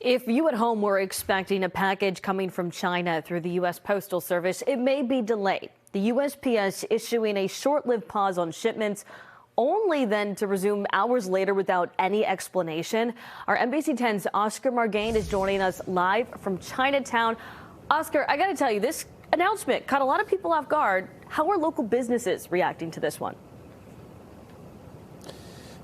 If you at home were expecting a package coming from China through the U.S. Postal Service, it may be delayed. The USPS issuing a short-lived pause on shipments, only then to resume hours later without any explanation. Our NBC 10's Oscar Margain is joining us live from Chinatown. Oscar, I got to tell you, this announcement caught a lot of people off guard. How are local businesses reacting to this one?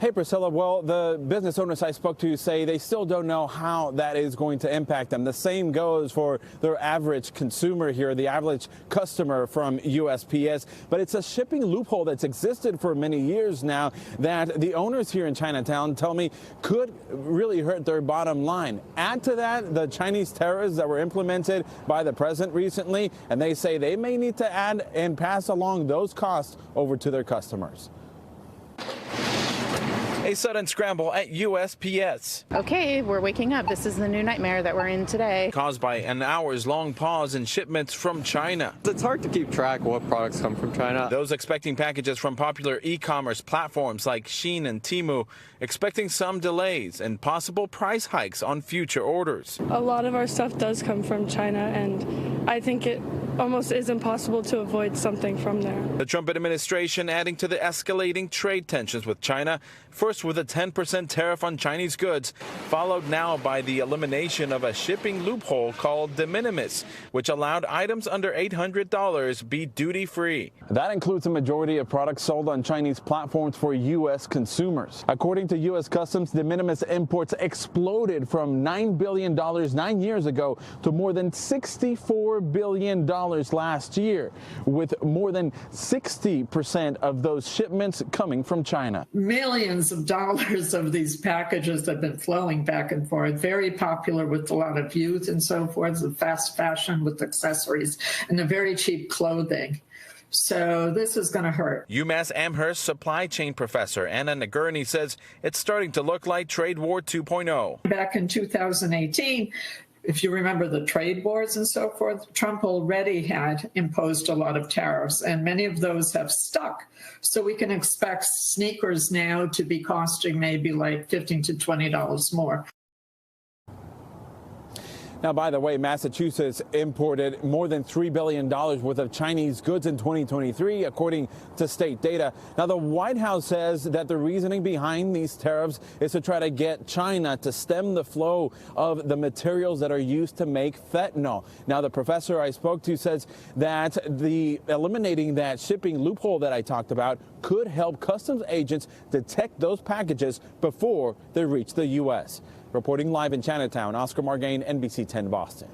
Hey, Priscilla. Well, the business owners I spoke to say they still don't know how that is going to impact them. The same goes for their average consumer here, the average customer from USPS. But it's a shipping loophole that's existed for many years now that the owners here in Chinatown tell me could really hurt their bottom line. Add to that the Chinese tariffs that were implemented by the president recently, and they say they may need to add and pass along those costs over to their customers. A sudden scramble at USPS. Okay, we're waking up. This is the new nightmare that we're in today. Caused by an hours-long pause in shipments from China. It's hard to keep track of what products come from China. Those expecting packages from popular e-commerce platforms like Shein and Temu, expecting some delays and possible price hikes on future orders. A lot of our stuff does come from China, and I think it almost is impossible to avoid something from there. The Trump administration adding to the escalating trade tensions with China, first with a 10% tariff on Chinese goods, followed now by the elimination of a shipping loophole called de minimis, which allowed items under $800 be duty-free. That includes a majority of products sold on Chinese platforms for U.S. consumers. According to U.S. Customs, de minimis imports exploded from $9 billion 9 years ago to more than $64 billion last year, with more than 60% of those shipments coming from China. Millions of dollars of these packages have been flowing back and forth, very popular with a lot of youth and so forth, the fast fashion with accessories and the very cheap clothing. So this is going to hurt. UMass Amherst supply chain professor Anna Nagurney says it's starting to look like Trade War 2.0. Back in 2018, if you remember the trade wars and so forth, Trump already had imposed a lot of tariffs, and many of those have stuck. So we can expect sneakers now to be costing maybe like $15 to $20 more. Now, by the way, Massachusetts imported more than $3 billion worth of Chinese goods in 2023, according to state data. Now, the White House says that the reasoning behind these tariffs is to try to get China to stem the flow of the materials that are used to make fentanyl. Now, the professor I spoke to says that eliminating that shipping loophole that I talked about could help customs agents detect those packages before they reach the U.S. Reporting live in Chinatown, Oscar Margain, NBC 10 Boston.